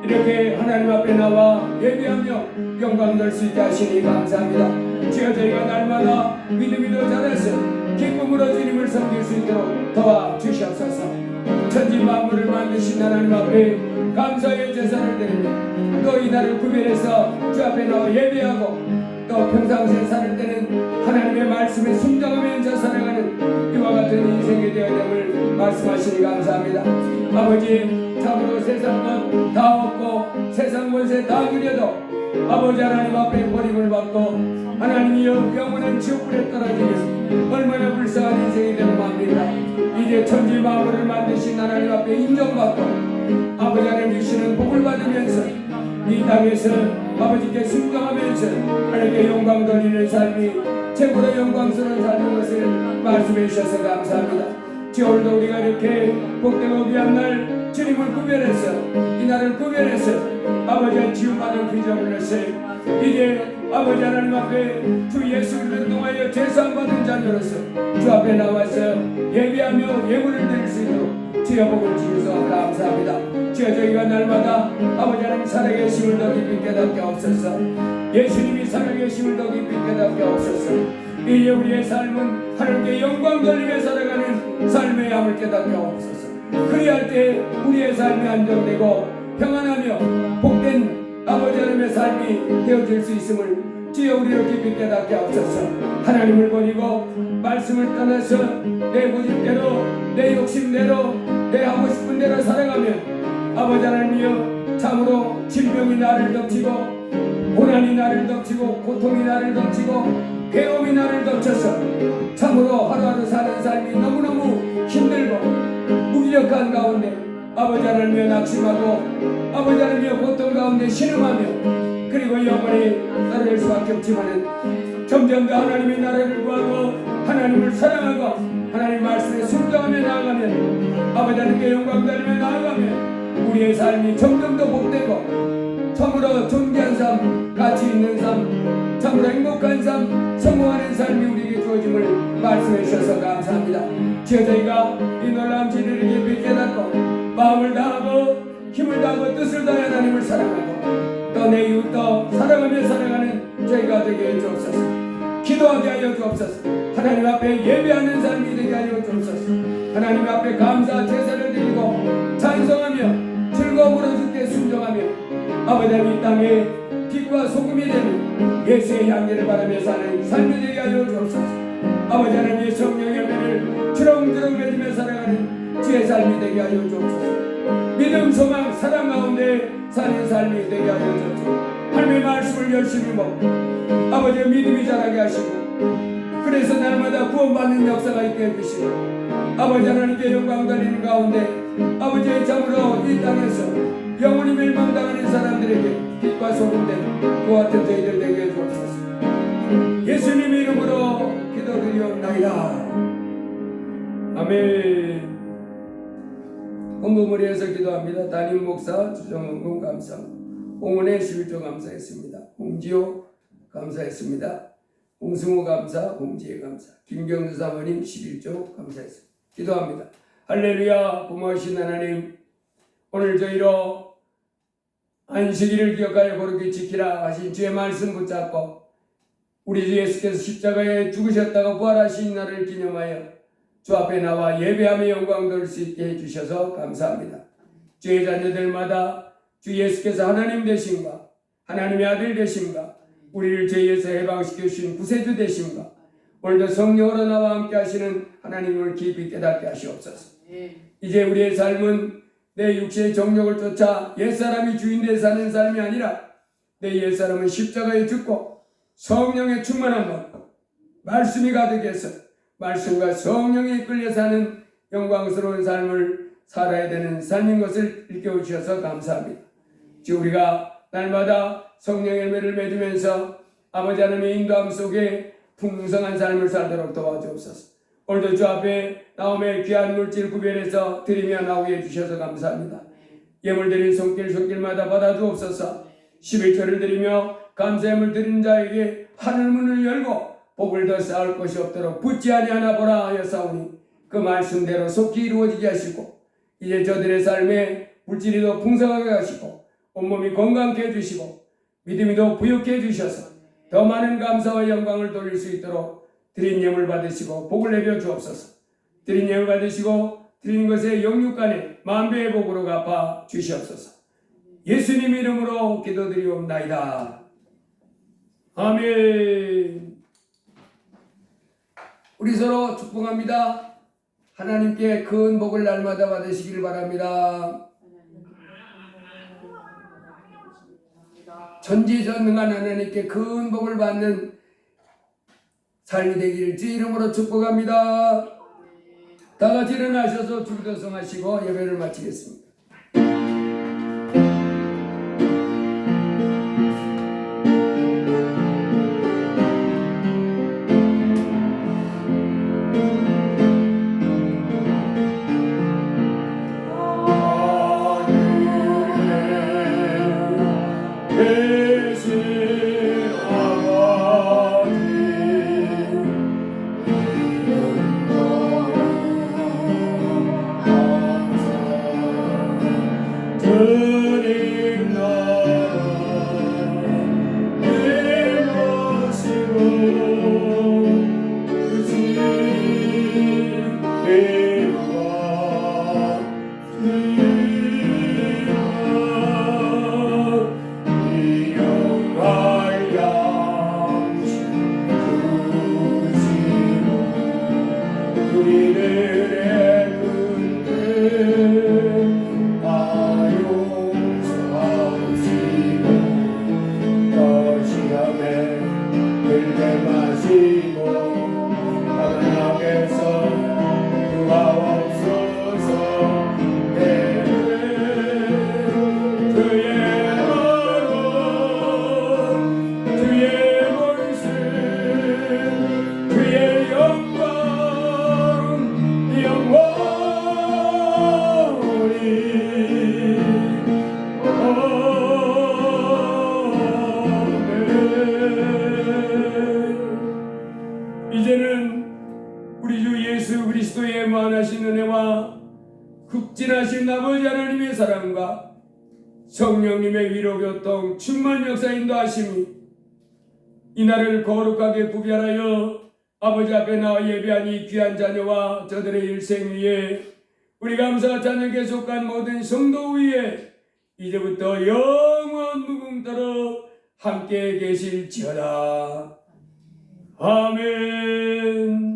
이렇게 하나님 앞에 나와 예배하며 영광 돌 수 있게 하시니 감사합니다. 주여, 저희가 날마다 믿음이 더 자라서 기쁨으로 주님을 섬길 수 있도록 도와주시옵소서. 천지 만물을 만드신 하나님 앞에 감사의 제사를 드리며 또 이날을 구별해서 주 앞에 나와 예배하고 또 평상시에 살 때는 하나님의 말씀에 순종하면서 살아가는 이와 같은 인생이 되어야 됨을 말씀하시니 감사합니다. 아버지, 참으로 세상 것 다 얻고 세상 권세 다 누려도 아버지 하나님 앞에 버림을 받고 하나님이여 영원한 지옥불에 떨어지면 얼마나 불쌍한 인생이 되는 마음입니다. 이제 천지 만물을 만드신 하나님 앞에 인정받고 아버지 하나님 주시는 복을 받으면서 이 땅에서 아버지께 순종하면서 하나님께 영광 돌리는 삶이 최고로 영광스러운 삶인 것을 말씀해 주셔서 감사합니다. 주여, 오늘도 우리가 이렇게 복되고 귀한 날 주님을 구별해서 이 날을 구별해서 아버지의 지음받은 기적을 넣으세요. 이제 아버지 하나님 앞에 주 예수 그리스도를 통하여 제사받은 자녀로서 주 앞에 나와서 예배하며 예물을 드릴 수 있도록 주여 복을 주셔서 감사합니다. 주여, 저희가 날마다 아버지 하나님 살아계심을 더 깊이 깨닫게 하옵소서. 예수님이 살아계심을 더 깊이 깨닫게 하옵소서. 이제 우리의 삶은 하나님께 영광 돌리며 살아가는 삶의 양을 깨닫게 하옵소서. 그리할 때 우리의 삶이 안정되고 평안하며 복된 아버지 하나님의 삶이 되어질 수 있음을 주여 우리를 깊이 깨닫게 하옵소서. 하나님을 버리고 말씀을 떠나서 내 고집대로 내 욕심대로 내 하고 싶은 대로 살아가면 아버지 하나님이여 참으로 질병이 나를 덮치고 고난이 나를 덮치고 고통이 나를 덮치고 괴로움이 나를 덮쳐서 참으로 하루하루 사는 삶이 너무너무 힘들고 무기력한 가운데 아버지 하나님이여 낙심하고 아버지 하나님이여 고통 가운데 신음하며 그리고 영원히 떨어질 수밖에 없지만은 점점 더 하나님의 나라를 구하고 하나님을 사랑하고 하나님 말씀에 순종하며 나아가면 아버지 하나님께 영광 돌리며 나아가면 우리의 삶이 점점 더 복되고 참으로 존귀한 삶, 가치 있는 삶, 참으로 행복한 삶, 성공하는 삶이 우리에게 주어짐을 말씀해 주셔서 감사합니다. 주여, 저희가 이 놀라운 진리를 깊이 깨닫고 마음을 다하고 힘을 다하고 뜻을 다해 하나님을 사랑하고 또 내 이웃도 사랑하며 살아가는 저희가 되게 해 주옵소서. 기도하게 하여 주옵소서. 하나님 앞에 예배하는 삶이 되게 하여 주옵소서. 하나님 앞에 감사 제사를 드리고 찬송하며 즐거움으로 주께 순종하며 아버지 하나님 이 땅에 빛과 소금이 되는 예수의 향기를 바라며 사는 삶이 되게 하여 주옵소서. 아버지 하나님의 성령 열매를 주렁주렁 맺으며 살아가는 주의 삶이 되게 하여 주옵소서. 믿음, 소망, 사랑 가운데 사는 삶이 되게 하여 주옵소서. 하나님의 말씀을 열심히 먹고 아버지의 믿음이 자라게 하시고 그래서 날마다 구원받는 역사가 있게 해주시고 아버지 하나님께 영광 돌리는 가운데 아버지의 참으로 이 땅에서 영원히 멸망당하는 사람들에게 빛과 소금 되는 그와 같은 저희들 되게 해주옵소서. 예수님 이름으로 기도드리옵나이다. 아멘. 헌금무리에서 기도합니다. 담임 목사 주정헌금 감사, 홍은혜 11조 감사했습니다. 홍지호 감사했습니다. 홍승호 감사, 홍지혜 감사, 김경수 사모님 11조 감사했습니다. 기도합니다. 할렐루야. 고마우신 하나님, 오늘 저희로 안식일을 기억하여 거룩히 지키라 하신 주의 말씀 붙잡고 우리 주 예수께서 십자가에 죽으셨다가 부활하신 날을 기념하여 주 앞에 나와 예배하며 영광 돌릴 수 있게 해주셔서 감사합니다. 주의 자녀들마다 주 예수께서 하나님 되심과 하나님의 아들 되심과 우리를 죄에서 해방시켜 주신 구세주 되심과 오늘도 성령으로 나와 함께 하시는 하나님을 깊이 깨닫게 하시옵소서. 이제 우리의 삶은 내 육체의 정욕을 쫓아 옛사람이 주인되어 사는 삶이 아니라 내 옛사람은 십자가에 죽고 성령의 충만함 받고 말씀이 가득해서 말씀과 성령에 이끌려 사는 영광스러운 삶을 살아야 되는 삶인 것을 일깨워주셔서 감사합니다. 지금 우리가 날마다 성령의 열매를 맺으면서 아버지 하나님의 인도함 속에 풍성한 삶을 살도록 도와주옵소서. 오늘도 주 앞에 나옴의 귀한 물질 구별해서 드리며 나오게 해주셔서 감사합니다. 예물 드린 손길마다 받아주옵소서. 11조를 드리며 감사함을 드린 자에게 하늘문을 열고 복을 더 쌓을 것이 없도록 붙지 아니하나 보라 하였사오니 그 말씀대로 속히 이루어지게 하시고 이제 저들의 삶에 물질이 더 풍성하게 하시고 온몸이 건강케 해주시고 믿음이 더 부유케 해주셔서 더 많은 감사와 영광을 돌릴 수 있도록 드린 예물 받으시고 복을 내려 주옵소서. 드린 예물 받으시고 드린 것에 영육간에 만배의 복으로 갚아 주시옵소서. 예수님 이름으로 기도드리옵나이다. 아멘. 우리 서로 축복합니다. 하나님께 큰 복을 날마다 받으시길 바랍니다. 전지전능한 하나님께 큰 복을 받는 삶이 되기를 주 이름으로 축복합니다. 다 같이 일어나셔서 주기도성하시고 예배를 마치겠습니다. 이제는 우리 주 예수 그리스도의 무한하신 은혜와 극진하신 아버지 하나님의 사랑과 성령님의 위로 교통 충만 역사 인도하심이 이날을 거룩하게 구별하여 아버지 앞에 나와 예배한 이 귀한 자녀와 저들의 일생 위에 우리 감사가 자녀에게 속한 모든 성도 위에 이제부터 영원 무궁토록 함께 계실지어다. 아멘.